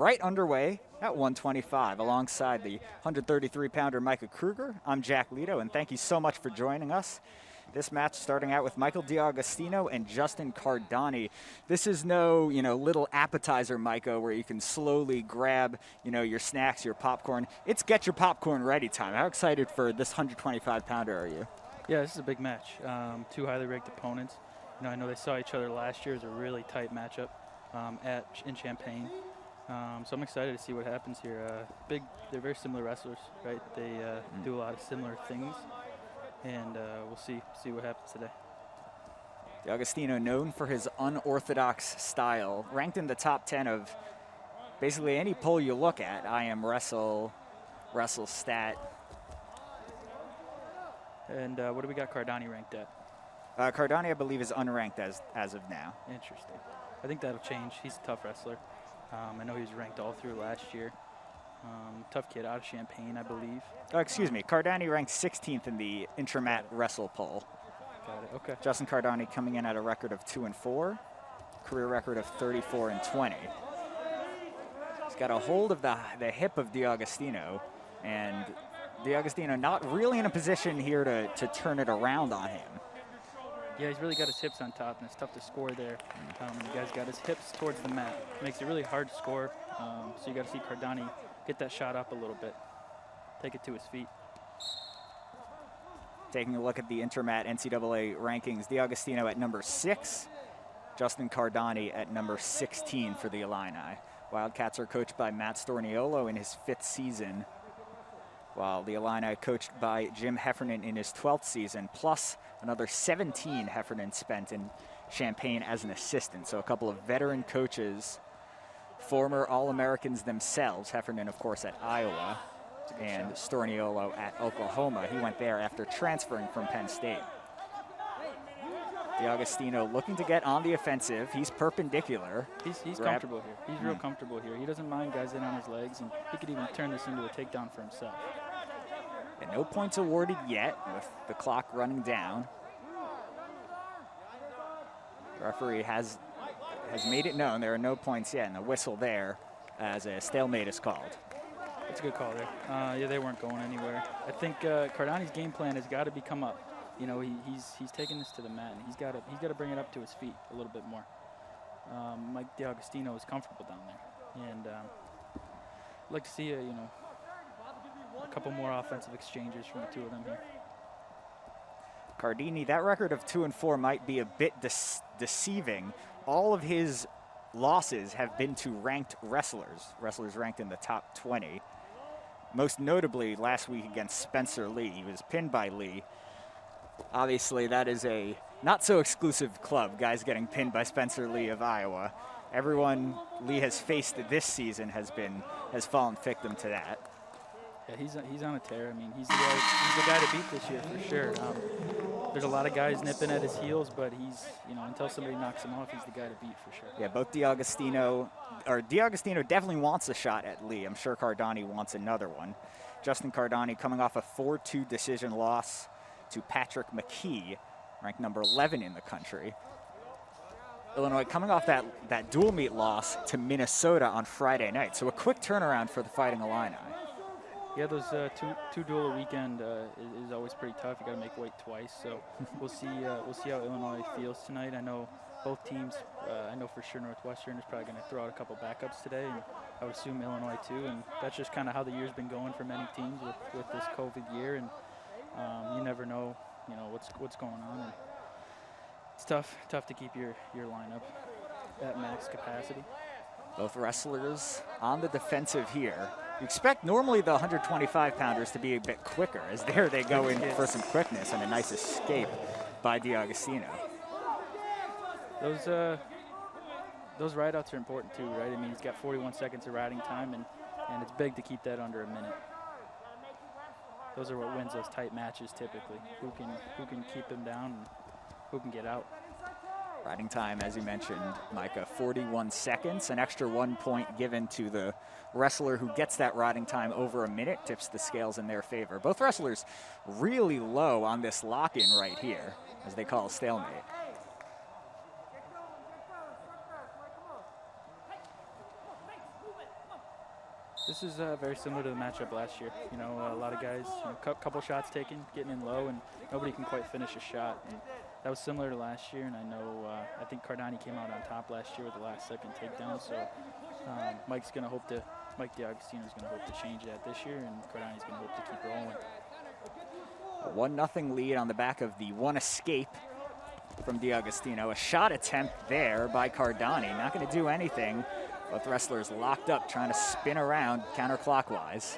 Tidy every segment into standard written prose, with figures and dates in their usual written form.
right underway at 125 alongside the 133-pounder Micah Kruger. I'm Jack Lito, and thank you so much for joining us. This match starting out with Michael DeAugustino and Justin Cardani. This is no, little appetizer, Micah, where you can slowly grab, your snacks, your popcorn. It's get your popcorn ready time. How excited for this 125-pounder are you? Yeah, this is a big match. Two highly ranked opponents. I know they saw each other last year as a really tight matchup in Champaign. So I'm excited to see what happens here. They're very similar wrestlers, right? They do a lot of similar things, and we'll see what happens today. DeAugustino, known for his unorthodox style, ranked in the top 10 of basically any poll you look at. I am Wrestle Stat. And what do we got Cardani ranked at? Cardani, I believe, is unranked as of now. Interesting. I think that'll change. He's a tough wrestler. I know he was ranked all through last year. Tough kid out of Champaign, I believe. Oh, excuse me. Cardani ranked 16th in the Intramat Wrestle poll. Got it. Okay. Justin Cardani coming in at a record of 2-4, career record of 34-20. He's got a hold of the hip of DeAugustino, and DeAugustino not really in a position here to turn it around on him. Yeah, he's really got his hips on top, and it's tough to score there. The guy's got his hips towards the mat. Makes it really hard to score, so you got to see Cardani get that shot up a little bit, take it to his feet. Taking a look at the Intermat NCAA rankings, DeAugustino at number 6, Justin Cardani at number 16 for the Illini. Wildcats are coached by Matt Storniolo in his 5th season, while the Illini coached by Jim Heffernan in his 12th season, plus another 17 Heffernan spent in Champaign as an assistant. So a couple of veteran coaches, former All-Americans themselves, Heffernan, of course, at Iowa, and Storniolo at Oklahoma. He went there after transferring from Penn State. DeAugustino looking to get on the offensive. He's perpendicular. He's comfortable here. He's real comfortable here. He doesn't mind guys in on his legs, and he could even turn this into a takedown for himself. And no points awarded yet with the clock running down. The referee has made it known there are no points yet, and the whistle there as a stalemate is called. That's a good call there. Yeah, they weren't going anywhere. I think Cardani's game plan has got to be come up. He's taking this to the mat, and he's got to bring it up to his feet a little bit more. Mike DeAugustino is comfortable down there, and I'd like to see a couple more offensive exchanges from the two of them here. Cardini, that record of 2-4 might be a bit deceiving. All of his losses have been to ranked wrestlers ranked in the top 20. Most notably last week against Spencer Lee. He was pinned by Lee. Obviously, that is a not so exclusive club, guys getting pinned by Spencer Lee of Iowa. Everyone Lee has faced this season has fallen victim to that. Yeah, he's on a tear. I mean, he's the guy to beat this year for sure. There's a lot of guys nipping at his heels, but he's, until somebody knocks him off, he's the guy to beat for sure. Yeah, both DeAugustino definitely wants a shot at Lee. I'm sure Cardani wants another one. Justin Cardani coming off a 4-2 decision loss to Patrick McKee, ranked number 11 in the country. Illinois coming off that dual meet loss to Minnesota on Friday night. So a quick turnaround for the Fighting Illini. Yeah, those two duel a weekend is always pretty tough. You got to make weight twice. So we'll see how Illinois feels tonight. I know both teams. I know for sure Northwestern is probably going to throw out a couple backups today, and I would assume Illinois too. And that's just kind of how the year's been going for many teams with this COVID year. And you never know, what's going on. And it's tough to keep your lineup at max capacity. Both wrestlers on the defensive here. You expect normally the 125-pounders to be a bit quicker, as there they go in for some quickness and a nice escape by DeAugustino. Those ride-outs are important too, right? I mean, he's got 41 seconds of riding time, and it's big to keep that under a minute. Those are what wins those tight matches typically. Who can keep him down and who can get out. Riding time, as you mentioned, Micah, 41 seconds. An extra 1 point given to the wrestler who gets that riding time over a minute, tips the scales in their favor. Both wrestlers really low on this lock-in right here, as they call a stalemate. This is very similar to the matchup last year. You know, a lot of guys, couple shots taken, getting in low, and nobody can quite finish a shot. And that was similar to last year, and I know, I think Cardani came out on top last year with the last-second takedown. So Mike DeAugustino is going to hope to change that this year, and Cardani's going to hope to keep rolling. A 1-0 lead on the back of the one escape from DeAugustino. A shot attempt there by Cardani. Not going to do anything. Both wrestlers locked up, trying to spin around counterclockwise.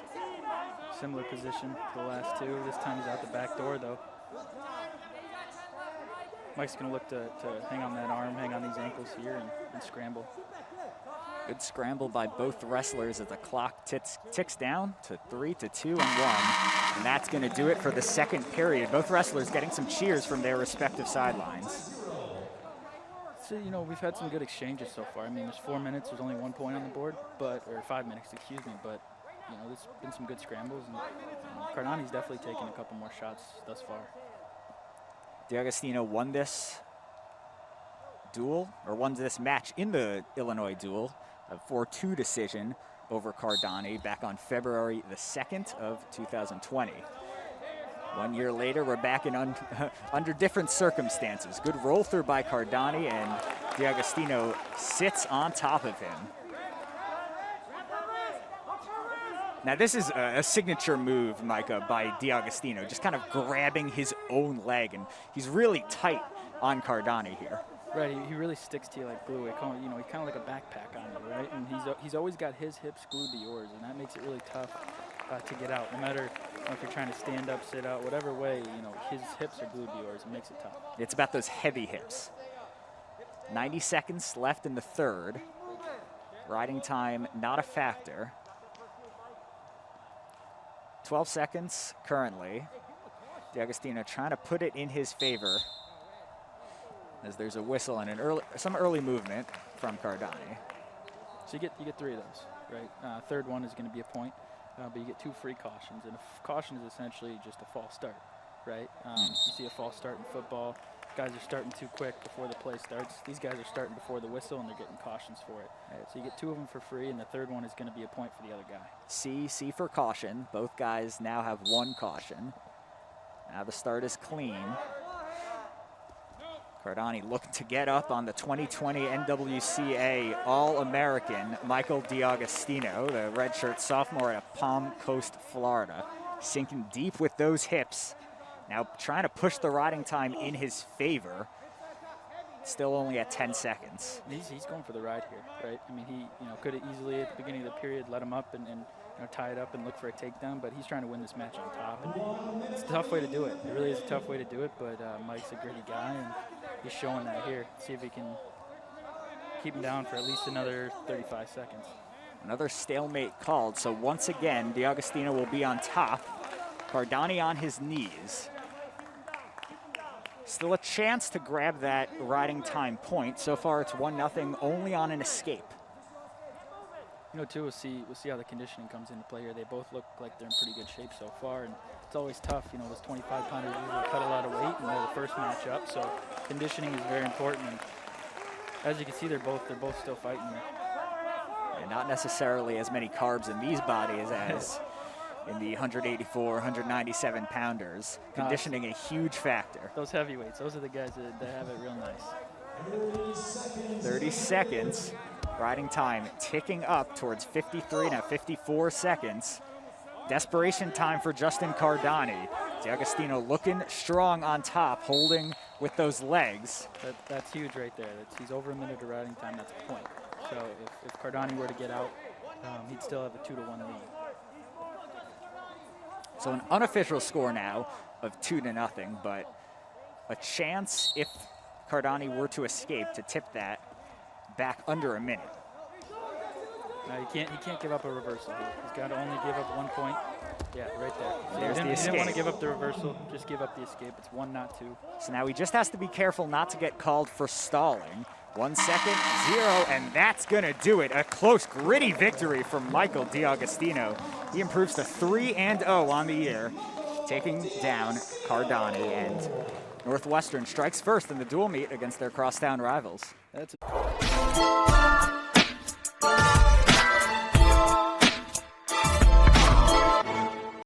Similar position to the last two. This time he's out the back door, though. Mike's going to look to hang on that arm, hang on these ankles here, and scramble. Good scramble by both wrestlers as the clock ticks down to 3 to 2 and 1. And that's going to do it for the second period. Both wrestlers getting some cheers from their respective sidelines. So, you know, we've had some good exchanges so far. I mean, there's 4 minutes, there's only 1 point on the board, or 5 minutes, excuse me. But, you know, there's been some good scrambles, and Cardani's definitely taken a couple more shots thus far. DeAugustino won this duel, or won this match in the Illinois duel, a 4-2 decision over Cardani back on February the 2nd of 2020. 1 year later, we're back in under different circumstances. Good roll through by Cardani, and DeAugustino sits on top of him. Now this is a signature move, Micah, by DeAugustino, just kind of grabbing his own leg, and he's really tight on Cardani here. Right, he really sticks to you like glue. You know, he's kind of like a backpack on you, right? And he's always got his hips glued to yours, and that makes it really tough to get out. No matter if you're trying to stand up, sit out, whatever way, you know, his hips are glued to yours. It makes it tough. It's about those heavy hips. 90 seconds left in the third. Riding time not a factor. 12 seconds currently. DeAugustino trying to put it in his favor as there's a whistle and some early movement from Cardani. So you get 3 of those, right? Third one is going to be a point, but you get 2 free cautions, and a caution is essentially just a false start, right? You see a false start in football. Guys are starting too quick before the play starts. These guys are starting before the whistle, and they're getting cautions for it. Right. So you get 2 of them for free, and the third one is going to be a point for the other guy. C for caution. Both guys now have 1 caution. Now the start is clean. Cardani looking to get up on the 2020 NWCA All-American Michael DeAugustino, the redshirt sophomore out of Palm Coast, Florida. Sinking deep with those hips. Now trying to push the riding time in his favor. Still only at 10 seconds. He's going for the ride here, right? I mean, he could have easily at the beginning of the period let him up and tie it up and look for a takedown, but he's trying to win this match on top. And it's a tough way to do it. It really is a tough way to do it, but Mike's a gritty guy, and he's showing that here. See if he can keep him down for at least another 35 seconds. Another stalemate called, so once again, DeAugustino will be on top. Cardani on his knees. Still a chance to grab that riding time point. So far it's 1-0 only on an escape. You know, too, we'll see how the conditioning comes into play here. They both look like they're in pretty good shape so far, and it's always tough. You know, those 25-pounders usually cut a lot of weight, and they're the first matchup, so conditioning is very important. And as you can see, they're both still fighting here. And not necessarily as many carbs in these bodies as in the 184, 197 pounders. Conditioning a huge factor. Those heavyweights, those are the guys that have it real nice. 30 seconds. Riding time ticking up towards 53, now 54 seconds. Desperation time for Justin Cardani. DeAugustino looking strong on top, holding with those legs. That's huge right there. He's over a minute of riding time, that's a point. So if Cardani were to get out, he'd still have a 2-1 lead. So an unofficial score now of 2-0, but a chance if Cardani were to escape to tip that back under a minute. No, he can't give up a reversal here. He's got to only give up 1 point. Yeah, right there. There's the escape. He didn't want to give up the reversal, just give up the escape. It's 1, not 2. So now he just has to be careful not to get called for stalling. 1 second, 0, and that's gonna do it. A close, gritty victory from Michael DeAugustino. He improves to 3-0 on the year, taking down Cardani, and Northwestern strikes first in the dual meet against their crosstown rivals. That's